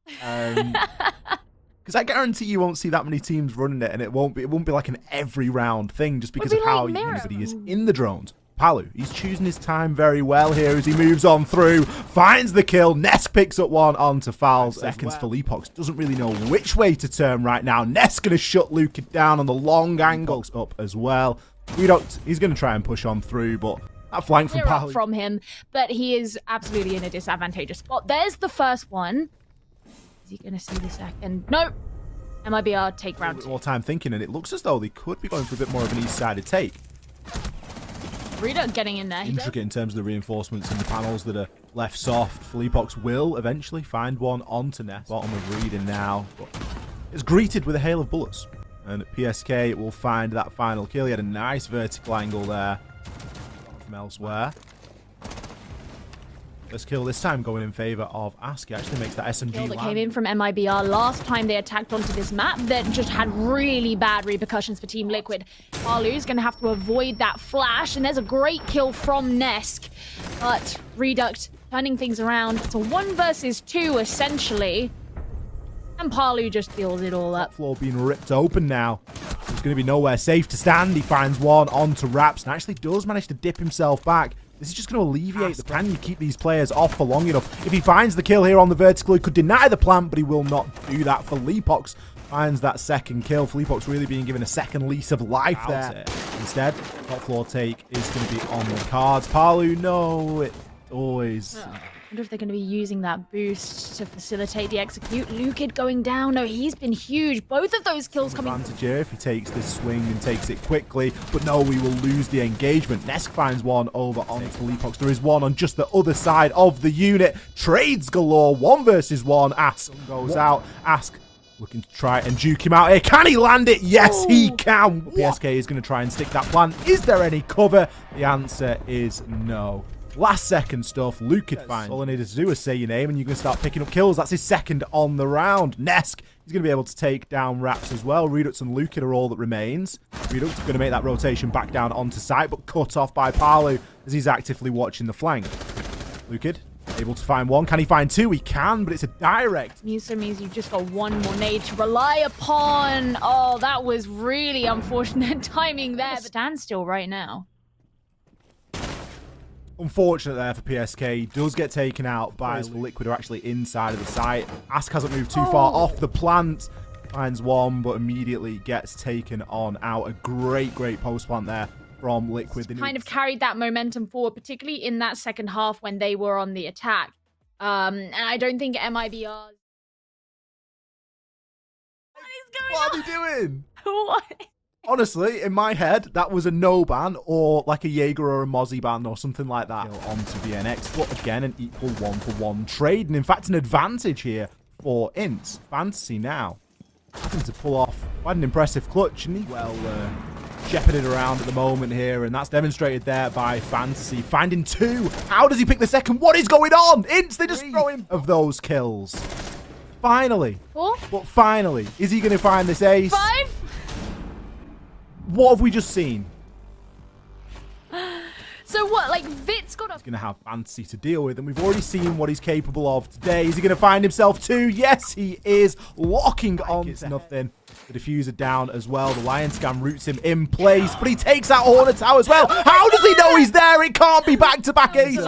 Because I guarantee you won't see that many teams running it, and it won't be like an every round thing just because of how unique he is in the drones. Palu, he's choosing his time very well here as he moves on through, finds the kill. Nesk picks up one onto fouls. Seconds for Leapox. Doesn't really know which way to turn right now. Nesk going to shut Luke down on the long angles up as well. He's going to try and push on through, but that flank from Palu. From him, but he is absolutely in a disadvantageous spot. There's the first one. Is he going to see the second? No. MIBR take round 2. More time thinking, and it looks as though they could be going for a bit more of an east-sided take. Rita getting in there. Intricate in terms of the reinforcements and the panels that are left soft. Fleapox will eventually find one onto Nest. Bottom of reading now. But it's greeted with a hail of bullets. And PSK will find that final kill. He had a nice vertical angle there from elsewhere. First kill this time going in favor of Ask. He actually makes that SMG kill that land. came in from MIBR last time they attacked onto this map that just had really bad repercussions for Team Liquid. Palu's going to have to avoid that flash, and there's a great kill from Nesk. But Reduct turning things around. It's a 1 versus 2 essentially. And Palu just deals it all up. Floor being ripped open now. There's going to be nowhere safe to stand. He finds one onto Raps and actually does manage to dip himself back. This is just going to alleviate the plan. You keep these players off for long enough. If he finds the kill here on the vertical, he could deny the plant, but he will not do that. For Leapox finds that second kill. Leapox really being given a second lease of life there. Instead, top floor take is going to be on the cards. Palu, no, it always... I wonder if they're going to be using that boost to facilitate the execute. Lukid going down. No, he's been huge. Both of those kills coming. Advantage here if he takes this swing and takes it quickly. But no, we will lose the engagement. Nesk finds one over onto Leapox. There is one on just the other side of the unit. Trades galore. 1 versus 1. Ask goes out. Ask looking to try and juke him out here. Can he land it? Yes, he can. PSK is going to try and stick that plan. Is there any cover? The answer is no. Last second stuff, Luke could find. All I needed to do was say your name and you can start picking up kills. That's his second on the round. Nesk, he's going to be able to take down Raps as well. Redux and Luke are all that remains. Redux is going to make that rotation back down onto site, but cut off by Palu as he's actively watching the flank. Luke able to find one. Can he find 2? He can, but it's a direct. So means you've just got 1 more nade to rely upon. Oh, that was really unfortunate timing there. But standstill right now. Unfortunate there for PSK. Does get taken out by Liquid, are actually inside of the site. Ask hasn't moved too far off the plant. Finds one, but immediately gets taken on out. A great post plant there from Liquid. Kind of carried that momentum forward, particularly in that second half when they were on the attack. And I don't think MIBR... What are they doing? What? Honestly, in my head, that was a no ban or like a Jaeger or a Mozzie ban or something like that. Onto VNX, but again, an equal 1-for-1 trade. And in fact, an advantage here for INTZ. Fntzy now having to pull off quite an impressive clutch. And he shepherded around at the moment here. And that's demonstrated there by Fntzy. Finding 2. How does he pick the second? What is going on? INTZ, they just throw him of those kills. Finally. 4? But finally, is he going to find this ace? 5? What have we just seen? So what, like, Vit's got He's going to have Fntzy to deal with, and we've already seen what he's capable of today. Is he going to find himself 2? Yes, he is. Locking on to nothing. The diffuser down as well. The Lion Scam roots him in place, but he takes out Hornet Tower as well. How does he know he's there? It can't be back-to-back aces.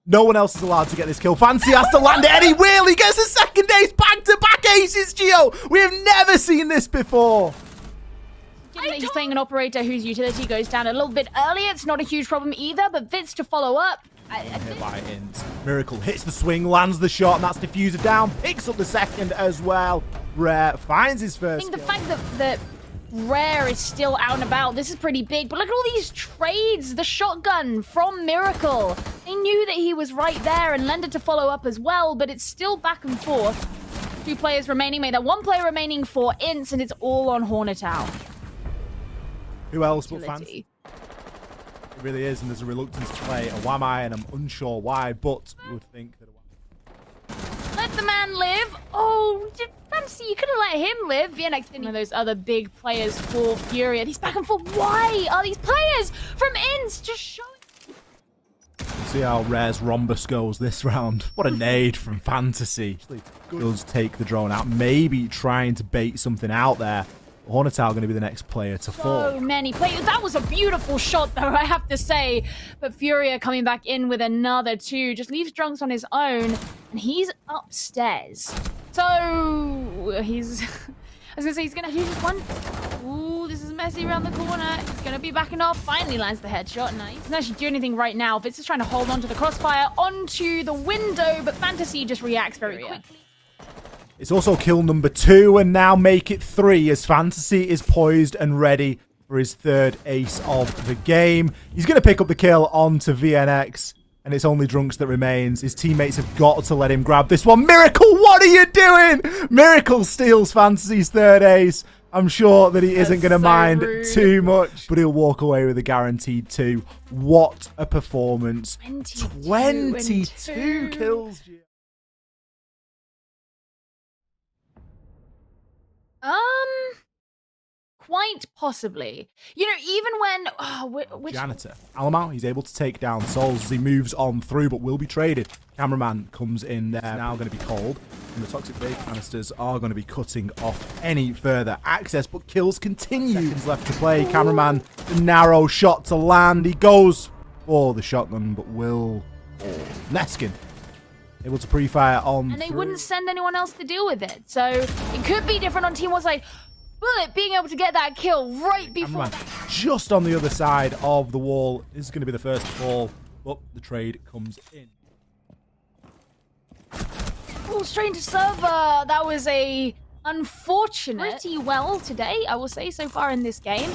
No one else is allowed to get this kill. Fntzy has to land it, and he will. He gets a second ace. Back-to-back aces, Gio. We have never seen this before. Given that he's playing an operator whose utility goes down a little bit earlier, it's not a huge problem either, but Vitz to follow up. By INTZ. Miracle hits the swing, lands the shot, and that's diffuser down. Picks up the second as well. Rare finds his first. I think the fact that Rare is still out and about, this is pretty big, but look at all these trades. The shotgun from Miracle. They knew that he was right there and Lender to follow up as well, but it's still back and forth. 2 players remaining, made that 1 player remaining for INTZ, and it's all on Hornet Owl. Who else but Fntzy? It really is, and there's a reluctance to play a Wamai, and I'm unsure why, but you would think that let the man live. Oh, Fntzy, you could have let him live. VNX didn't. One of those other big players for Furia. He's back and forth. Why are these players from INTZ just showing? See how Rare's Rhombus goes this round. What a nade from Fntzy. Does take the drone out. Maybe trying to bait something out there. Hornetal going to be the next player to fall. So many players. That was a beautiful shot, though, I have to say. But Furia coming back in with another 2. Just leaves Drunks on his own. And he's upstairs. So he's... I was going to say, he's going to do this one. Ooh, this is messy around the corner. He's going to be backing off. Finally lands the headshot. Nice. He doesn't actually do anything right now. Vitz is trying to hold on to the crossfire onto the window. But Fntzy just reacts very quickly. It's also kill number 2 and now make it 3 as Fntzy is poised and ready for his 3rd ace of the game. He's going to pick up the kill onto VNX and it's only Drunks that remains. His teammates have got to let him grab this one. Miracle, what are you doing? Miracle steals Fntzy's 3rd ace. I'm sure that he isn't going to mind too much, but he'll walk away with a guaranteed 2. What a performance. 22 kills. Quite possibly. You know, even when... Janitor. Alamau, he's able to take down Souls as he moves on through, but will be traded. Cameraman comes in there. It's now going to be cold. And the toxic vape canisters are going to be cutting off any further access, but kills continue. Seconds left to play. Cameraman, the narrow shot to land. He goes for the shotgun, but will... Neskin. Able to pre-fire on And they wouldn't send anyone else to deal with it. So it could be different on Team 1's side. Bullet being able to get that kill right before just on the other side of the wall is going to be the first to fall, but the trade comes in. Oh, straight into server. That was a unfortunate. Pretty well today, I will say, so far in this game.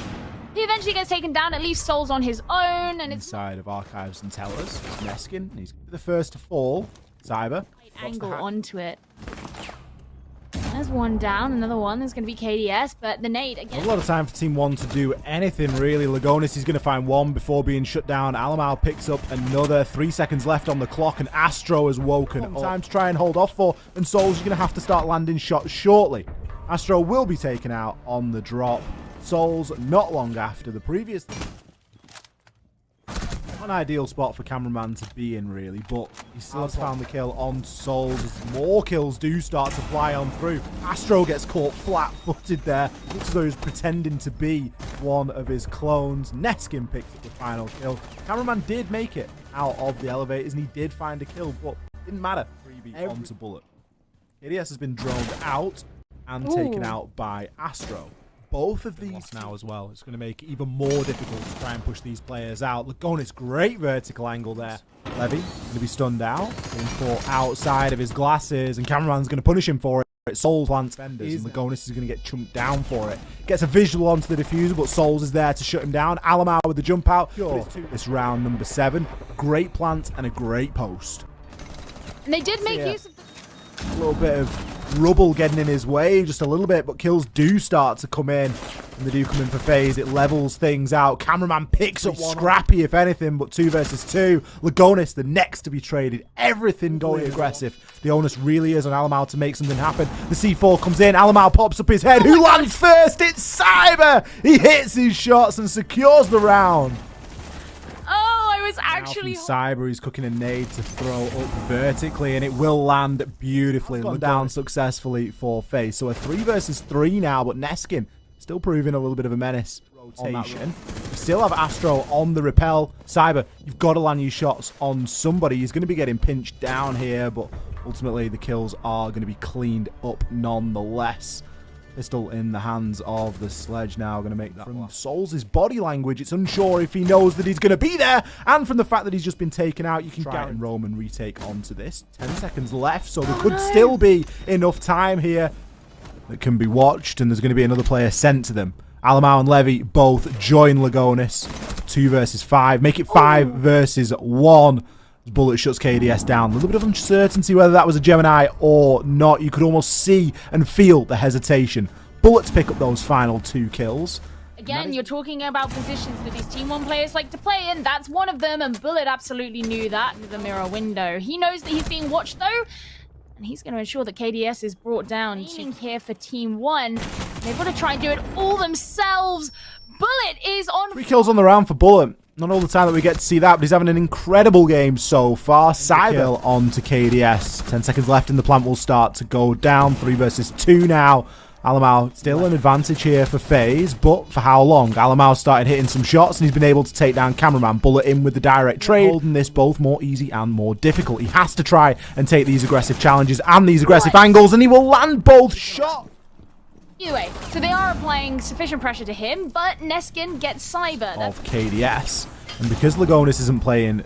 He eventually gets taken down, at least Souls on his own, and it's inside of Archives and Tellers. Neskin, he's the first to fall. Cyber angle onto it. There's one down, another one. There's going to be KDS, but the nade again. Not a lot of time for Team 1 to do anything, really. Lagonis is going to find one before being shut down. Alamau picks up another. 3 seconds left on the clock, and Astro has woken up. Time to try and hold off for, and Souls is going to have to start landing shots shortly. Astro will be taken out on the drop. Souls not long after the previous... An ideal spot for Cameraman to be in, really, but he still has found the kill on Souls as more kills do start to fly on through. Astro gets caught flat-footed there. Looks as though he's pretending to be one of his clones. Neskin picks up the final kill. Cameraman did make it out of the elevators, and he did find a kill, but it didn't matter. Freebie onto Bullet. KDS has been droned out and taken out by Astro. Both of these now as well. It's going to make it even more difficult to try and push these players out. Lagonis, great vertical angle there. Levy going to be stunned out. Getting caught outside of his glasses, and Cameraman's going to punish him for it. Souls plants fenders, and Lagonis is going to get chunked down for it. Gets a visual onto the diffuser, but Souls is there to shut him down. Alamau with the jump out. It's round number 7. Great plant and a great post. And they did make use of a little bit of rubble getting in his way, just a little bit, but kills do start to come in, and they do come in for FaZe. It levels things out. Cameraman picks up one. Scrappy, if anything, but 2 versus 2. Lagonis, the next to be traded. Everything going aggressive. The onus really is on Alamau to make something happen. The C4 comes in. Alamau pops up his head. Who lands first? It's Cyber! He hits his shots and secures the round. Actually Cyber is cooking a nade to throw up vertically, and it will land beautifully. Down successfully for FaZe. So a 3 versus 3 now, but Neskin still proving a little bit of a menace. Rotation. We still have Astro on the repel. Cyber, you've got to land your shots on somebody. He's going to be getting pinched down here, but ultimately the kills are going to be cleaned up nonetheless. Pistol in the hands of the Sledge now, going to make that from Souls' body language. It's unsure if he knows that he's going to be there, and from the fact that he's just been taken out, you can get and Roman retake onto this. 10 seconds left, so there could still be enough time here that can be watched, and there's going to be another player sent to them. Alamau and Levy both join Lagonis. 2 versus 5, make it 5 versus 1. Bullet shuts KDS down. A little bit of uncertainty whether that was a Gemini or not. You could almost see and feel the hesitation. Bullets pick up those final 2 kills. Again, you're talking about positions that these Team 1 players like to play in. That's one of them, and Bullet absolutely knew that with the mirror window. He knows that he's being watched, though, and he's going to ensure that KDS is brought down. Here for Team 1. They've got to try and do it all themselves. Bullet is on 3 kills on the round for Bullet. Not all the time that we get to see that, but he's having an incredible game so far. Cyber on to KDS. 10 seconds left and the plant will start to go down. 3 versus 2 now. Alamau still an advantage here for FaZe, but for how long? Alamau started hitting some shots and he's been able to take down Cameraman. Bullet in with the direct trade, holding this both more easy and more difficult. He has to try and take these aggressive challenges and these aggressive angles, and he will land both shots. Either way, so they are applying sufficient pressure to him, but Neskin gets Cyber. Of KDS. And because Lagonis isn't playing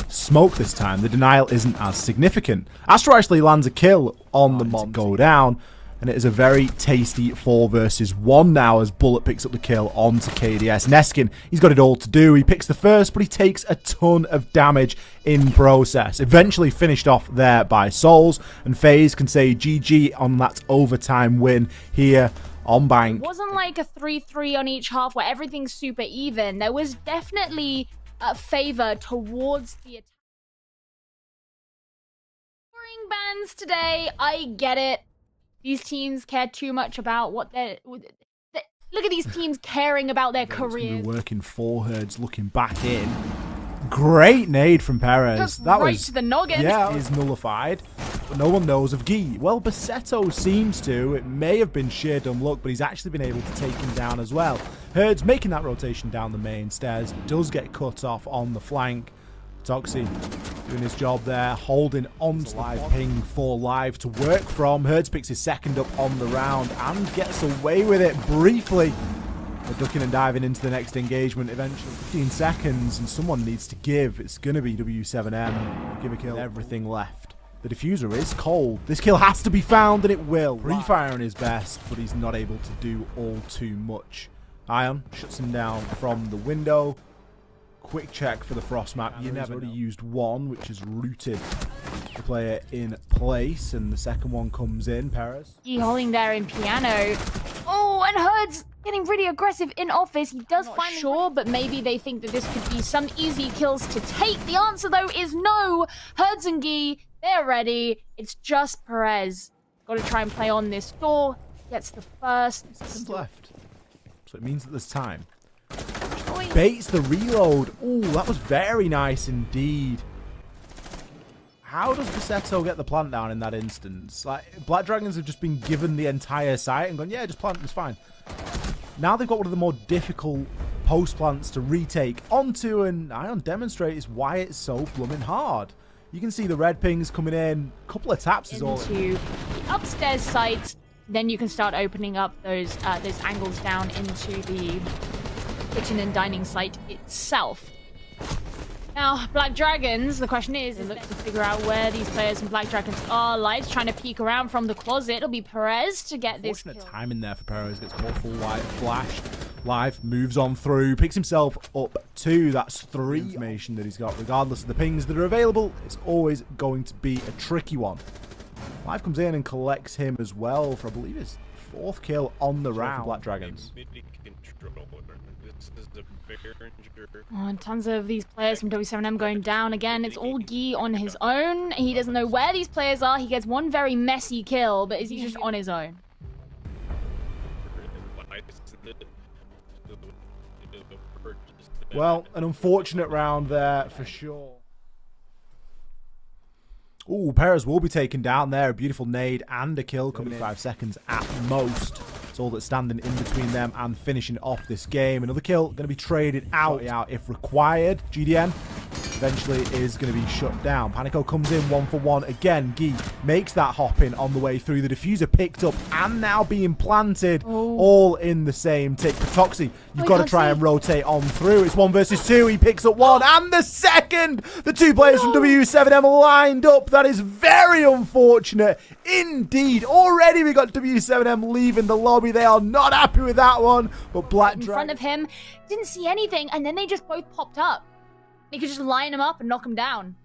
smoke this time, the denial isn't as significant. Astro actually lands a kill on the Mon to go down, and it is a very tasty 4 versus 1 now as Bullet picks up the kill onto KDS. Neskin, he's got it all to do. He picks the first, but he takes a ton of damage in process. Eventually finished off there by Souls, and FaZe can say GG on that overtime win here on Bank. It wasn't like a 3-3 on each half where everything's super even. There was definitely a favor towards the attack. Scoring bans today, I get it. These teams care too much about what they're... Look at these teams caring about their careers. Working forwards, looking back in. Great nade from Perez. Just that right was to the noggin. Yeah, is nullified. But no one knows of Guy. Well, BERSERK seems to. It may have been sheer dumb luck, but he's actually been able to take him down as well. Herd's making that rotation down the main stairs. Does get cut off on the flank. Toxie doing his job there, holding on to live ping for live to work from. Herds picks his second up on the round and gets away with it briefly. They're ducking and diving into the next engagement eventually. 15 seconds and someone needs to give. It's going to be W7M. Give a kill. Everything left. The diffuser is cold. This kill has to be found and it will. Pre-firing his best, but he's not able to do all too much. Ion shuts him down from the window. Quick check for the frost map. You never already used one, which is rooted the player in place, and the second one comes in. Perez. He holding there in piano. Oh, and Herd's getting really aggressive in office. He does finally sure, but maybe they think that this could be some easy kills to take. The answer though is no. Herds and Guy, they're ready. It's just Perez. Got to try and play on this door. Gets the first. Seconds left, so it means that there's time. Baits the reload. Ooh, that was very nice indeed. How does BERSERK get the plant down in that instance? Like, Black Dragons have just been given the entire site and gone, yeah, just plant, it's fine. Now they've got one of the more difficult post plants to retake onto, and Ion demonstrates why it's so blooming hard. You can see the red pings coming in. A couple of taps is all. Into the upstairs sites, then you can start opening up those angles down into the kitchen and dining site itself. Now, Black Dragons, the question is look to figure out where these players in Black Dragons are. Live's trying to peek around from the closet. It'll be Perez to get this kill. Fortunate time in there for Perez. Gets caught full white flash. Live moves on through, picks himself up 2. That's 3 information that he's got. Regardless of the pings that are available, it's always going to be a tricky one. Live comes in and collects him as well for, I believe, his 4th kill on the round. Black Dragons. Oh, and tons of these players from W7M going down again. It's all Guy on his own. He doesn't know where these players are. He gets one very messy kill, but is he just on his own? Well, an unfortunate round there for sure. Ooh, Perez will be taken down there. A beautiful nade and a kill coming in 5 seconds at most. It's all that's standing in between them and finishing off this game. Another kill going to be traded out if required. GDN eventually is going to be shut down. Panico comes in 1 for 1 again. Guy makes that hop in on the way through. The diffuser picked up and now being planted. All in the same tick. Toxie, you've got to try and rotate on through. It's 1 versus 2. He picks up 1 and the second. The 2 players from W7M are lined up. That is very unfortunate indeed. Already we got W7M leaving the lobby. They are not happy with that one. But Black Dragon in front of him didn't see anything, and then they just both popped up. They could just line him up and knock him down.